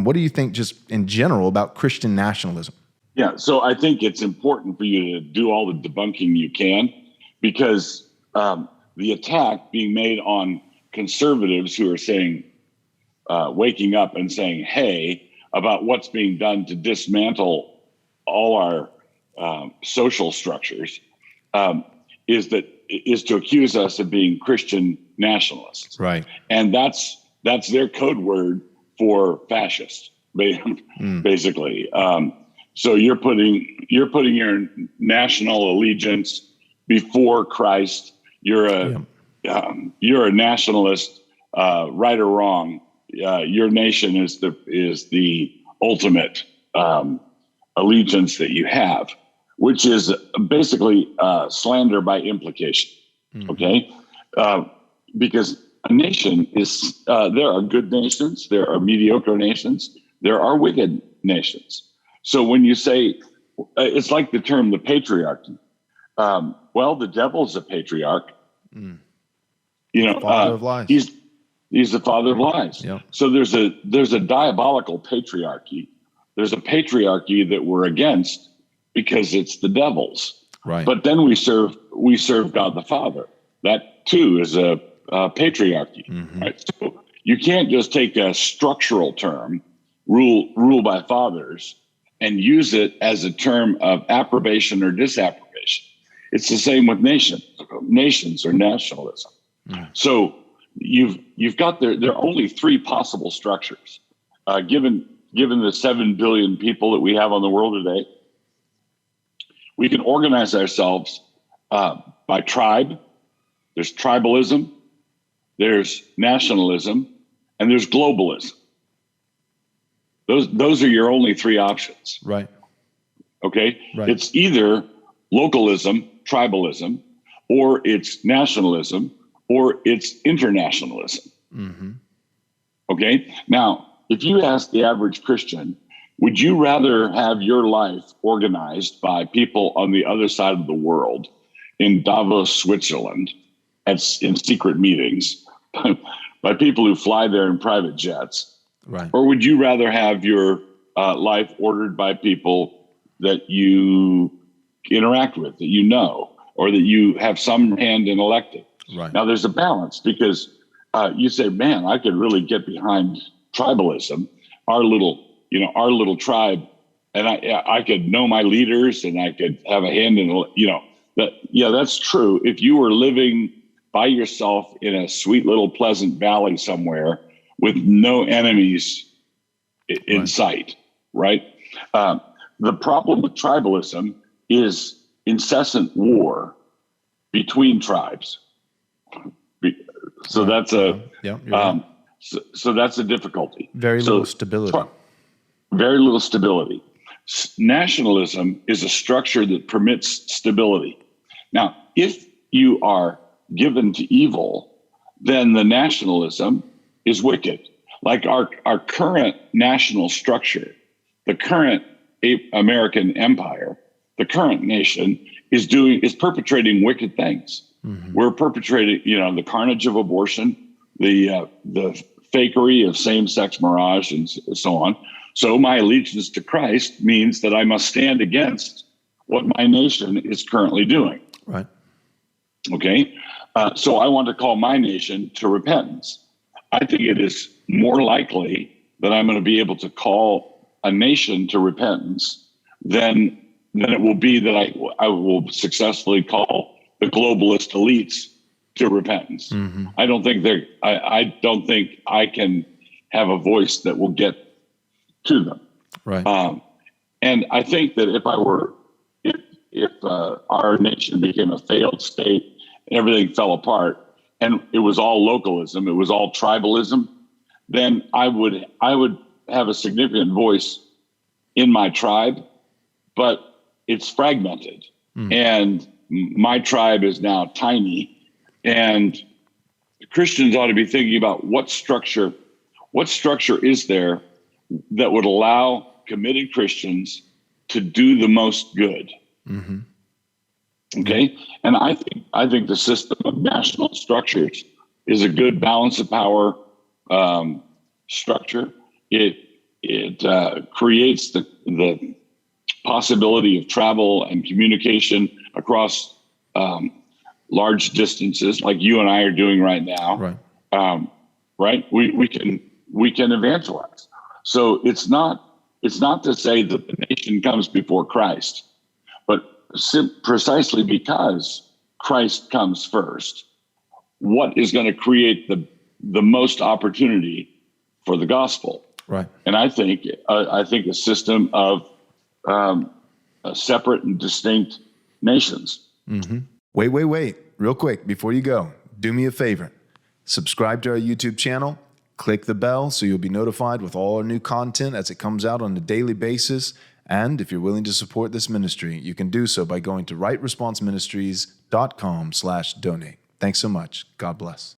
And what do you think just in general about Christian nationalism? Yeah, so I think it's important for you to do all the debunking you can, because the attack being made on conservatives who are saying, waking up and saying, hey, about what's being done to dismantle all our social structures, is to accuse us of being Christian nationalists. Right. And that's their code word for fascist, basically. So you're putting your national allegiance before Christ. You're a nationalist, right or wrong. Your nation is the ultimate allegiance that you have, which is basically slander by implication. Okay, because a nation is there are good nations, there are mediocre nations, there are wicked nations. So when you say, it's like the term the patriarchy. Well, the devil's a patriarch. Father of lies. He's the father of lies. Yeah. So there's a diabolical patriarchy. There's a patriarchy that we're against because it's the devil's. Right. But then we serve God the Father. That too is a patriarchy. Right. So you can't just take a structural term, rule by fathers, and use it as a term of approbation or disapprobation. It's the same with nations or nationalism. So you've got there are only three possible structures, given the 7 billion people that we have on the world today. We can organize ourselves by tribe. There's tribalism, there's nationalism, and there's globalism. Those are your only three options. Right. Okay. Right. It's either localism, tribalism, or it's nationalism, or it's internationalism. Okay. Now, if you ask the average Christian, would you rather have your life organized by people on the other side of the world in Davos, Switzerland, in secret meetings, by people who fly there in private jets? Right. Or would you rather have your life ordered by people that you interact with, that you know, or that you have some hand in electing? Right. Now, there's a balance, because you say, man, I could really get behind tribalism, our little tribe, and I could know my leaders, and I could have a hand in, that. Yeah, that's true. If you were living by yourself in a sweet little pleasant valley somewhere with no enemies in sight, right? The problem with tribalism is incessant war between tribes. So that's so that's a difficulty. Very little stability. Very little stability. Nationalism is a structure that permits stability. Now, if you are given to evil, then the nationalism is wicked. Like our current national structure, the current American empire, the current nation is perpetrating wicked things. We're perpetrating, the carnage of abortion, the fakery of same-sex marriage, and so on. So my allegiance to Christ means that I must stand against what my nation is currently doing. Right. Okay. So I want to call my nation to repentance. I think it is more likely that I'm going to be able to call a nation to repentance than it will be that I will successfully call the globalist elites to repentance. I don't think I don't think I can have a voice that will get to them. Right. And I think that if our nation became a failed state, everything fell apart, and it was all localism, it was all tribalism, then I would have a significant voice in my tribe, but it's fragmented. And my tribe is now tiny, and Christians ought to be thinking about what structure is there that would allow committed Christians to do the most good. Okay. And I think the system of national structures is a good balance of power structure. It it creates the possibility of travel and communication across large distances, like you and I are doing right now. Right. Right? We can evangelize. So it's not to say that the nation comes before Christ, but precisely because Christ comes first, what is going to create the most opportunity for the gospel? Right. And I think a system of separate and distinct nations. Mm-hmm. Wait. Real quick, before you go, do me a favor. Subscribe to our YouTube channel. Click the bell so you'll be notified with all our new content as it comes out on a daily basis. And if you're willing to support this ministry, you can do so by going to rightresponseministries.com/donate. Thanks so much. God bless.